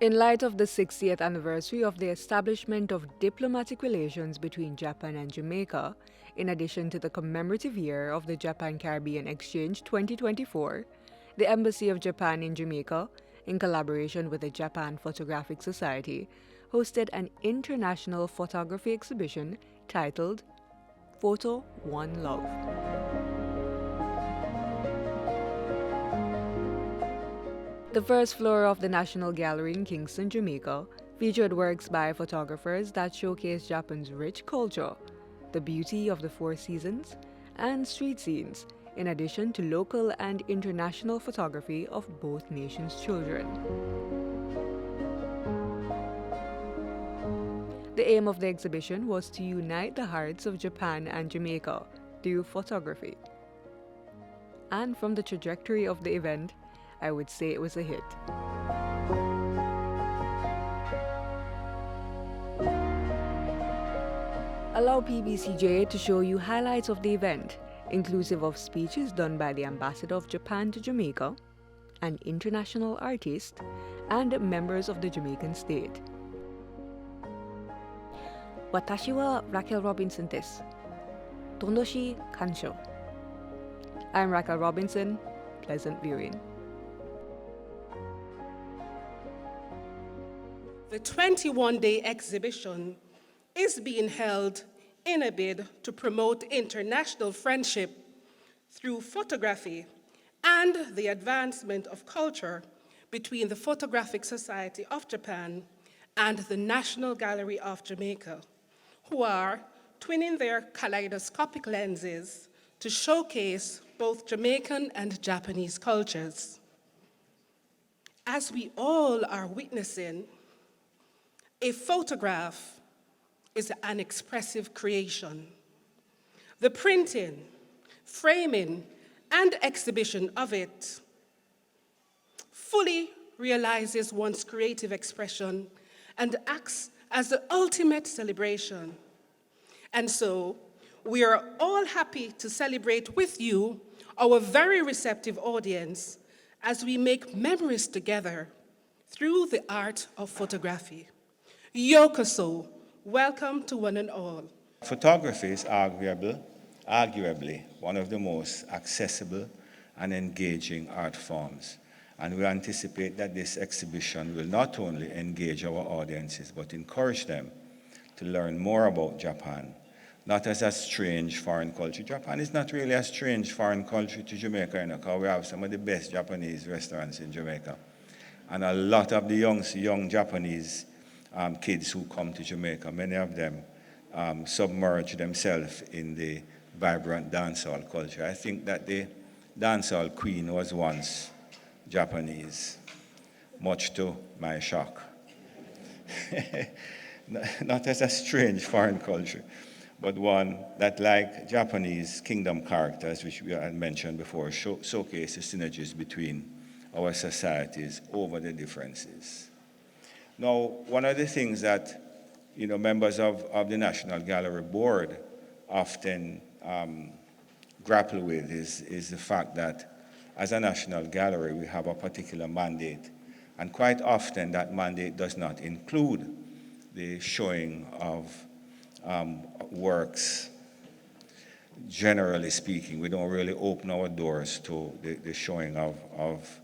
In light of the 60th anniversary of the establishment of diplomatic relations between Japan and Jamaica, in addition to the commemorative year of the Japan-Caribbean Exchange 2024, the Embassy of Japan in Jamaica, in collaboration with the Japan Photographic Society, hosted an international photography exhibition titled Photo One Love. The first floor of the National Gallery in Kingston, Jamaica, featured works by photographers that showcase Japan's rich culture, the beauty of the Four Seasons, and street scenes, in addition to local and international photography of both nations' children. The aim of the exhibition was to unite the hearts of Japan and Jamaica through photography. And from the trajectory of the event, I would say it was a hit. Allow PBCJ to show you highlights of the event, inclusive of speeches done by the Ambassador of Japan to Jamaica, an international artist, and members of the Jamaican state. Watashi wa Raquel Robinson desu. Tonoshi kansho. I'm Raquel Robinson. Pleasant viewing. The 21-day exhibition is being held in a bid to promote international friendship through photography and the advancement of culture between the Photographic Society of Japan and the National Gallery of Jamaica, who are twinning their kaleidoscopic lenses to showcase both Jamaican and Japanese cultures. As we all are witnessing, a photograph is an expressive creation. The printing, framing, and exhibition of it fully realizes one's creative expression and acts as the ultimate celebration. And so, we are all happy to celebrate with you, our very receptive audience, as we make memories together through the art of photography. Yokoso, welcome to one and all. Photography is arguably one of the most accessible and engaging art forms. And we anticipate that this exhibition will not only engage our audiences, but encourage them to learn more about Japan, not as a strange foreign culture. Japan is not really a strange foreign culture to Jamaica, because we have some of the best Japanese restaurants in Jamaica. And a lot of the young Japanese kids who come to Jamaica, many of them submerge themselves in the vibrant dancehall culture. I think that the dancehall queen was once Japanese, much to my shock. Not as a strange foreign culture, but one that, like Japanese kingdom characters, which we had mentioned before, showcase the synergies between our societies over the differences. Now, one of the things that members of the National Gallery Board often grapple with is the fact that as a National Gallery, we have a particular mandate. And quite often that mandate does not include the showing of works. Generally speaking, we don't really open our doors to the showing of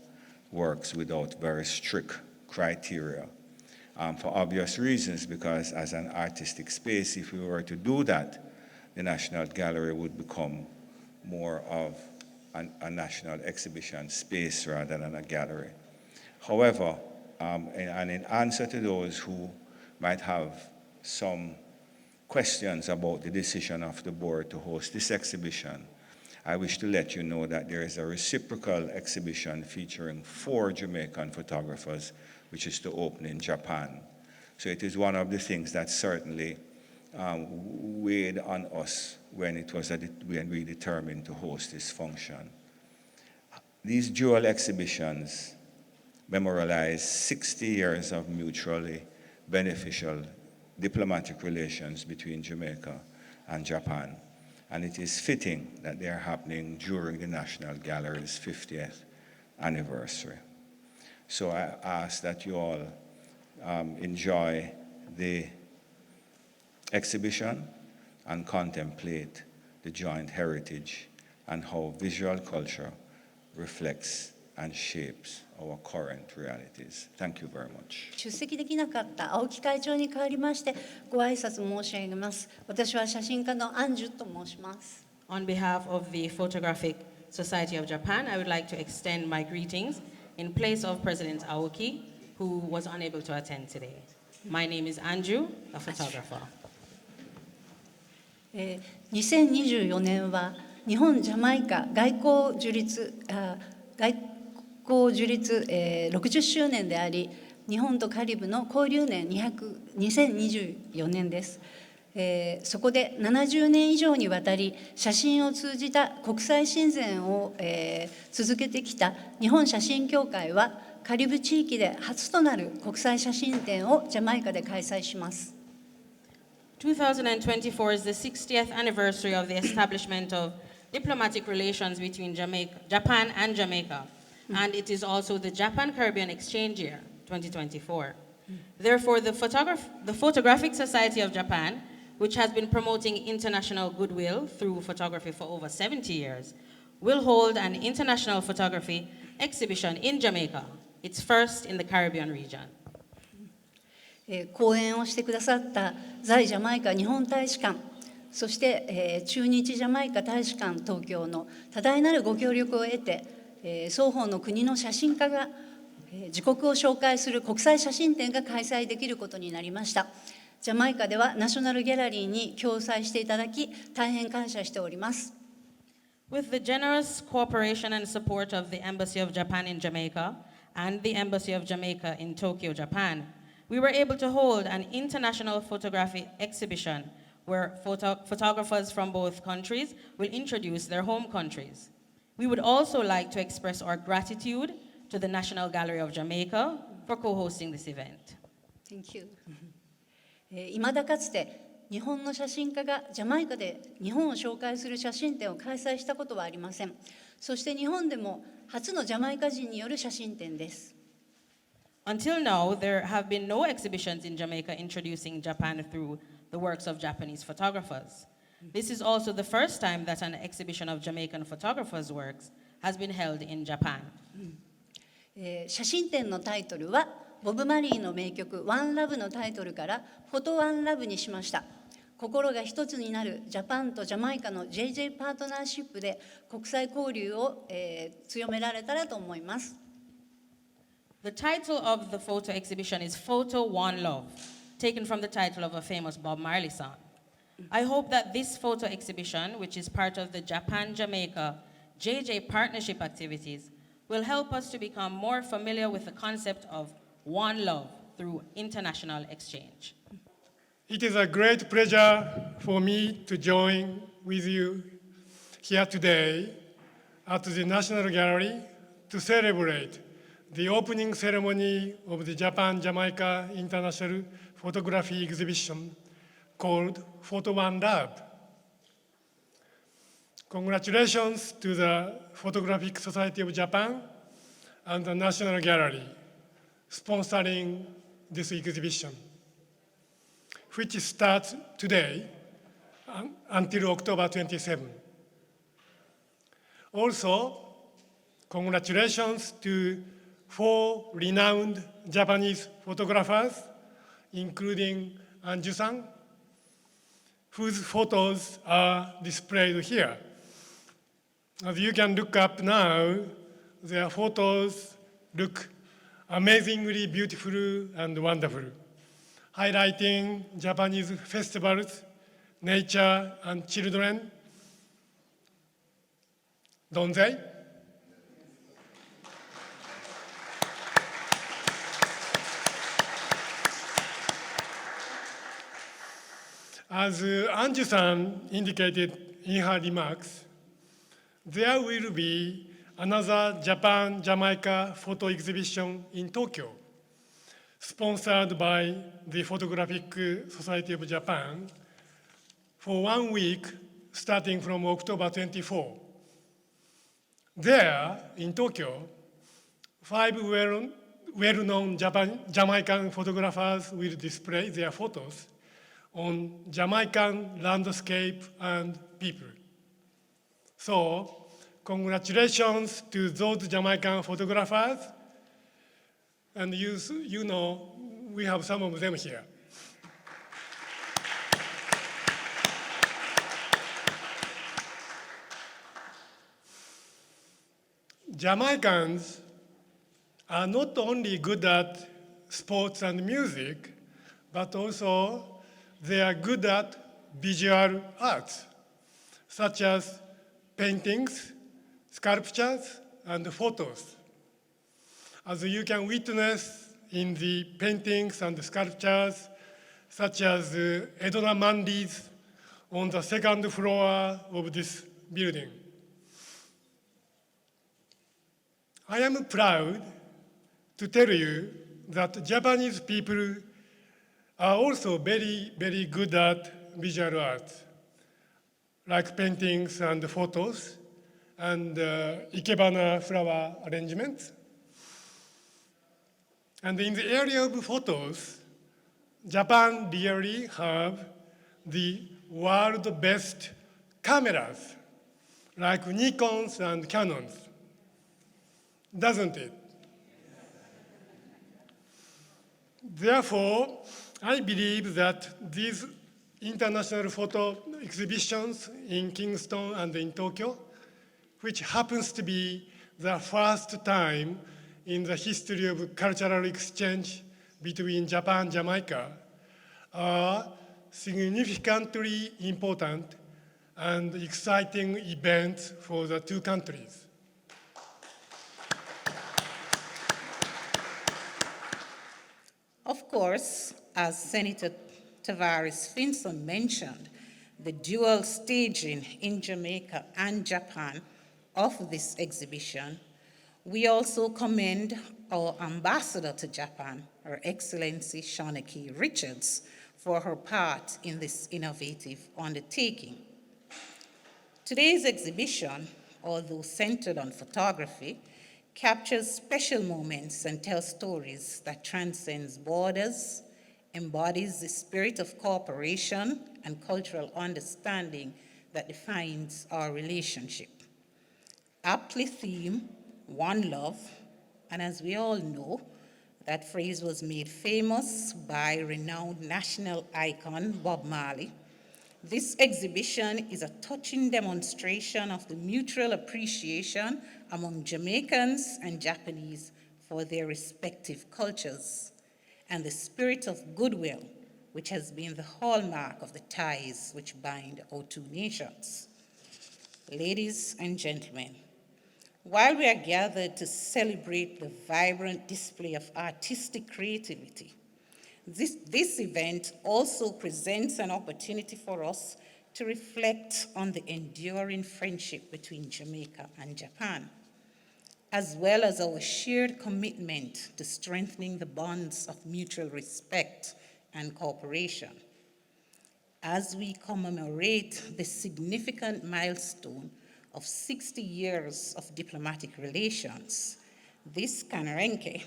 works without very strict criteria. For obvious reasons, because as an artistic space, if we were to do that, the National Gallery would become more of a national exhibition space rather than a gallery. However, and in answer to those who might have some questions about the decision of the board to host this exhibition, I wish to let you know that there is a reciprocal exhibition featuring 4 Jamaican photographers, which is to open in Japan. So it is one of the things that certainly weighed on us when we determined to host this function. These dual exhibitions memorialize 60 years of mutually beneficial diplomatic relations between Jamaica and Japan. And it is fitting that they are happening during the National Gallery's 50th anniversary. So I ask that you all enjoy the exhibition and contemplate the joint heritage and how visual culture reflects and shapes our current realities. Thank you very much. 出席できなかった青木会長に代わりましてご挨拶申し上げます。私は写真家のアンジュと申します。On behalf of the Photographic Society of Japan, I would like to extend my greetings in place of President Aoki, who was unable to attend today. My name is Andrew, a photographer. 2024年は日本ジャマイカ外交樹立60周年であり、日本とカリブの交流年2024年です。そこで70年以上にわたり写真を通じた国際親善を、続けてきた日本写真協会はカリブ地域で初となる国際写真展をジャマイカで開催します。2024 is the 60th anniversary of the establishment of diplomatic relations between Japan and Jamaica, and it is also the Japan Caribbean Exchange Year, 2024. Therefore, the Photographic Society of Japan, which has been promoting international goodwill through photography for over 70 years, will hold an international photography exhibition in Jamaica, its first in the Caribbean region. 講演をしてくださった在ジャマイカ日本大使館、そして、駐日ジャマイカ大使館東京の多大なるご協力を得て、双方の国の写真家が、自国を紹介する国際写真展が開催できることになりました。ジャマイカではナショナルギャラリーに共催していただき、大変感謝しております。With the generous cooperation and support of the Embassy of Japan in Jamaica and the Embassy of Jamaica in Tokyo, Japan, we were able to hold an international photography exhibition where photographers from both countries will introduce their home countries. We would also like to express our gratitude to the National Gallery of Jamaica for co-hosting this event. Thank you. いまだかつて日本の写真家がジャマイカで日本を紹介する写真展を開催したことはありません。そして日本でも初のジャマイカ人による写真展です。Until now, there have been no exhibitions in Jamaica introducing Japan through the works of Japanese photographers. This is also the first time that an exhibition of Jamaican photographers' works has been held in Japan. 写真展のタイトルはボブ・マリーの名曲「ワンラブのタイトルから「フォト・ワンラブ」にしました。心が一つになるジャパンとジャマイカの JJ パートナーシップで国際交流を、強められたらと思います。The title of the photo exhibition is Photo One Love, taken from the title of a famous Bob Marley song. I hope that this photo exhibition, which is part of the Japan-Jamaica JJ partnership activities, will help us to become more familiar with the concept of one love through international exchange. It is a great pleasure for me to join with you here today at the National Gallery to celebrate the opening ceremony of the Japan-Jamaica International Photography Exhibition called Photo One Love. Congratulations to the Photographic Society of Japan and the National Gallery sponsoring this exhibition, which starts today until October 27. Also, congratulations to 4 renowned Japanese photographers, including Anju-san, whose photos are displayed here. As you can look up now, their photos look amazingly beautiful and wonderful, highlighting Japanese festivals, nature, and children. Don't they? As Anju-san indicated in her remarks, there will be another Japan-Jamaica photo exhibition in Tokyo, sponsored by the Photographic Society of Japan, for 1 week starting from October 24. There, in Tokyo, 5 well-known Jamaican photographers will display their photos on Jamaican landscape and people. So, congratulations to those Jamaican photographers, and you know, we have some of them here. Jamaicans are not only good at sports and music, but also they are good at visual arts, such as paintings, sculptures, and photos. As you can witness in the paintings and sculptures, such as Edna Mandi's on the second floor of this building. I am proud to tell you that Japanese people are also very, very good at visual arts, like paintings and photos, and ikebana flower arrangements. And in the area of photos, Japan really have the world's best cameras, like Nikons and Canons, doesn't it? Therefore, I believe that these international photo exhibitions in Kingston and in Tokyo, which happens to be the first time in the history of cultural exchange between Japan and Jamaica, are significantly important and exciting events for the two countries. Of course, as Senator Tavares Finson mentioned, the dual staging in Jamaica and Japan of this exhibition, we also commend our ambassador to Japan, Her Excellency Shawnee Richards, for her part in this innovative undertaking. Today's exhibition, although centered on photography, captures special moments and tells stories that transcends borders, embodies the spirit of cooperation and cultural understanding that defines our relationship. Aptly themed, One Love, and as we all know, that phrase was made famous by renowned national icon Bob Marley. This exhibition is a touching demonstration of the mutual appreciation among Jamaicans and Japanese for their respective cultures, and the spirit of goodwill, which has been the hallmark of the ties which bind our two nations. Ladies and gentlemen, while we are gathered to celebrate the vibrant display of artistic creativity, this event also presents an opportunity for us to reflect on the enduring friendship between Jamaica and Japan, as well as our shared commitment to strengthening the bonds of mutual respect and cooperation. As we commemorate the significant milestone of 60 years of diplomatic relations, this Kanarenke,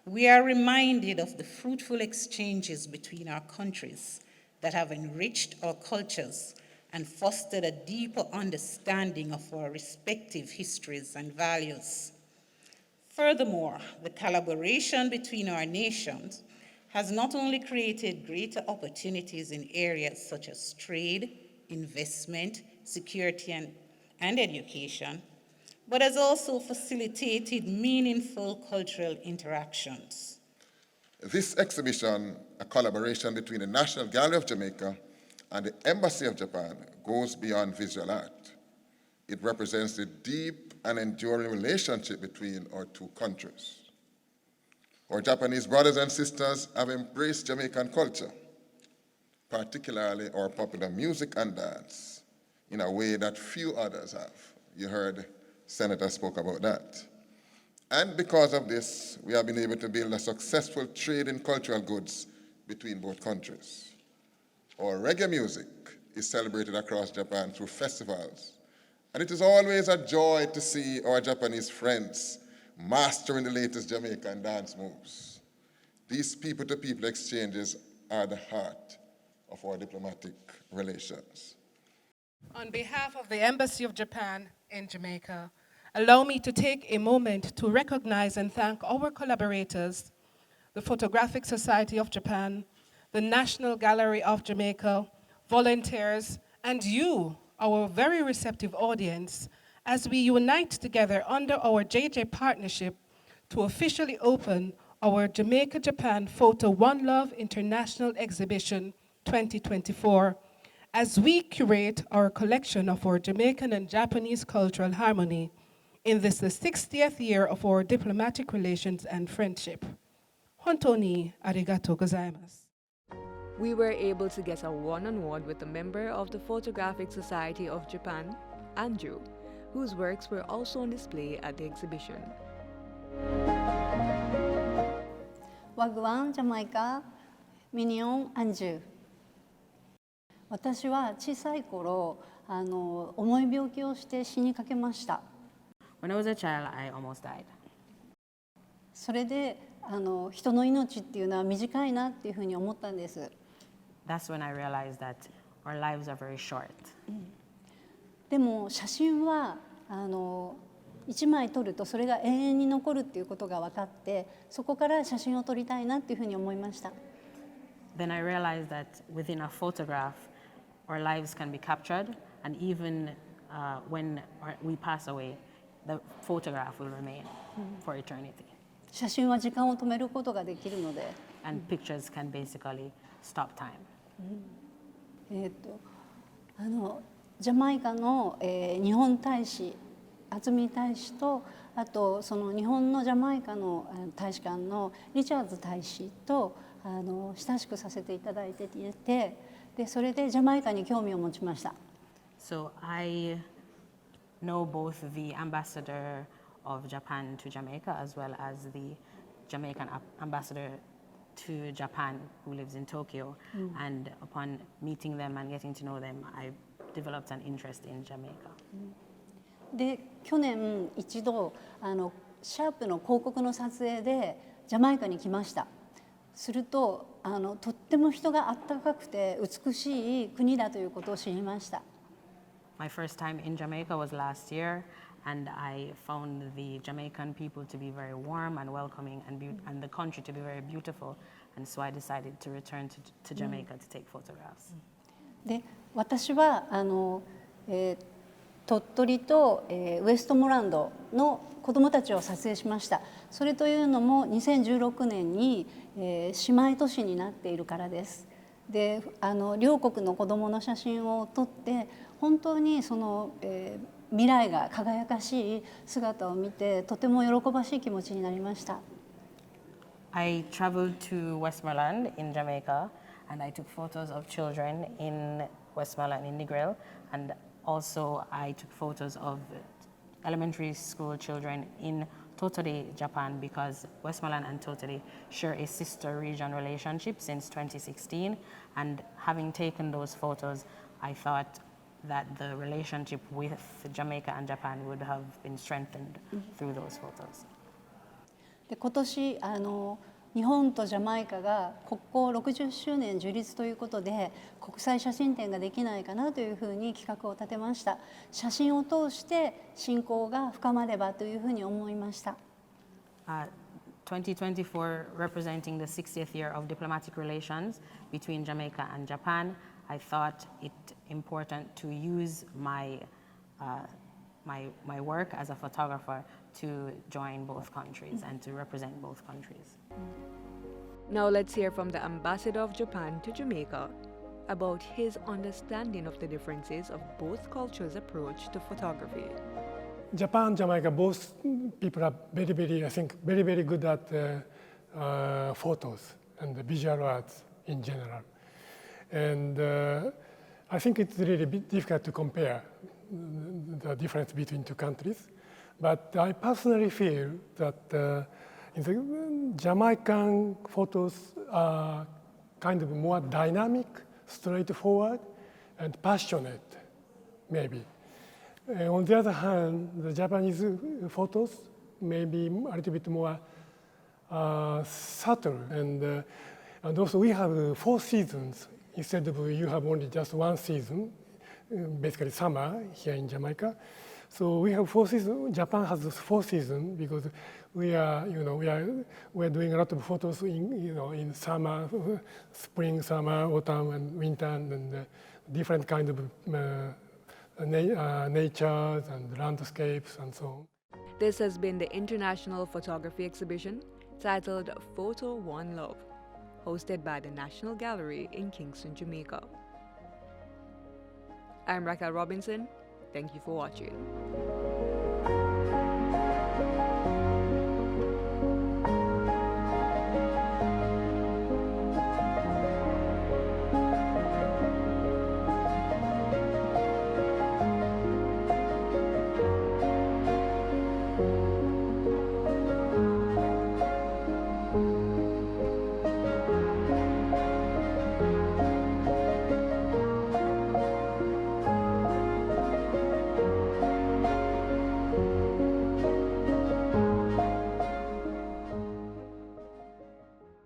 we are reminded of the fruitful exchanges between our countries that have enriched our cultures and fostered a deeper understanding of our respective histories and values. Furthermore, the collaboration between our nations has not only created greater opportunities in areas such as trade, investment, security, and education, but has also facilitated meaningful cultural interactions. This exhibition, a collaboration between the National Gallery of Jamaica and the Embassy of Japan, goes beyond visual art. It represents the deep and enduring relationship between our two countries. Our Japanese brothers and sisters have embraced Jamaican culture, particularly our popular music and dance, in a way that few others have. You heard Senator spoke about that. And because of this, we have been able to build a successful trade in cultural goods between both countries. Our reggae music is celebrated across Japan through festivals, and it is always a joy to see our Japanese friends mastering the latest Jamaican dance moves. These people-to-people exchanges are the heart of our diplomatic relations. On behalf of the Embassy of Japan in Jamaica, allow me to take a moment to recognize and thank our collaborators, the Photographic Society of Japan, the National Gallery of Jamaica, volunteers, and you, our very receptive audience, as we unite together under our JJ partnership to officially open our Jamaica-Japan Photo One Love International Exhibition 2024, as we curate our collection of our Jamaican and Japanese cultural harmony in this, the 60th year of our diplomatic relations and friendship. Hontou ni arigatou gozaimasu. We were able to get a one-on-one with a member of the Photographic Society of Japan, Andrew, whose works were also on display at the exhibition. Wagwan, Jamaica, Minion, Andrew. 私は小さい頃、重い病気をして死にかけました。When I was a child, I almost died. それで人の命っていうのは短いなっていうふうに思ったんです。That's when I realized that our lives are very short. でも写真は1枚撮るとそれが永遠に残るっていうことが分かって、そこから写真を撮りたいなっていうふうに思いました。Then I realized that within a photograph, our lives can be captured, and even when we pass away, the photograph will remain for eternity. 写真は時間を止めることができるので、And pictures can basically stop time. ジャマイカの、日本大使、渥美大使と、あとその日本のジャマイカの大使館のリチャーズ大使と親しくさせていただいていて、でそれでジャマイカに興味を持ちました。So I know both the ambassador of Japan to Jamaica as well as the Jamaican ambassador to Japan who lives in Tokyo. And upon meeting them and getting to know them, I developed an interest in Jamaica. で去年一度シャープの広告の撮影でジャマイカに来ました。するととっても人があったかくて美しい国だということを知りました。My first time in Jamaica was last year, and I found the Jamaican people to be very warm and welcoming, and the country to be very beautiful, and so I decided to return to Jamaica to take photographs. で私は鳥取と、ウエストモランドの子どもたちを撮影しました。それというのも2016年に、姉妹都市になっているからです。で両国の子どもの写真を撮って本当にその、未来が輝かしい姿を見てとても喜ばしい気持ちになりました。I traveled to Westmoreland in Jamaica, and I took photos of children in Westmoreland in Negril, and also I took photos of elementary school children in Tottori, Japan, because Westmoreland and Tottori share a sister region relationship since 2016, and having taken those photos, I thought that the relationship with Jamaica and Japan would have been strengthened through those photos. で今年日本とジャマイカが国交60周年樹立ということで国際写真展ができないかなというふうに企画を立てました。写真を通して親交が深まればというふうに思いました。2024 representing the 60th year of diplomatic relations between Jamaica and Japan, I thought it important to use my work as a photographer to join both countries and to represent both countries. Now let's hear from the ambassador of Japan to Jamaica about his understanding of the differences of both cultures' approach to photography. Japan, Jamaica, both people are very, I think, very good at photos and the visual arts in general. And I think it's really difficult to compare the difference between two countries. But I personally feel that in the Jamaican photos are kind of more dynamic, straightforward, and passionate, maybe. On the other hand, the Japanese photos maybe a little bit more subtle. And also we have 4 seasons instead of you have only just 1 season, basically summer here in Jamaica. So we have 4 seasons. Japan has 4 seasons because we are, we're doing a lot of photos in summer, spring, summer, autumn, and winter, and different kind of natures and landscapes and so on. This has been the International Photography Exhibition titled Photo One Love, hosted by the National Gallery in Kingston, Jamaica. I'm Raquel Robinson. Thank you for watching.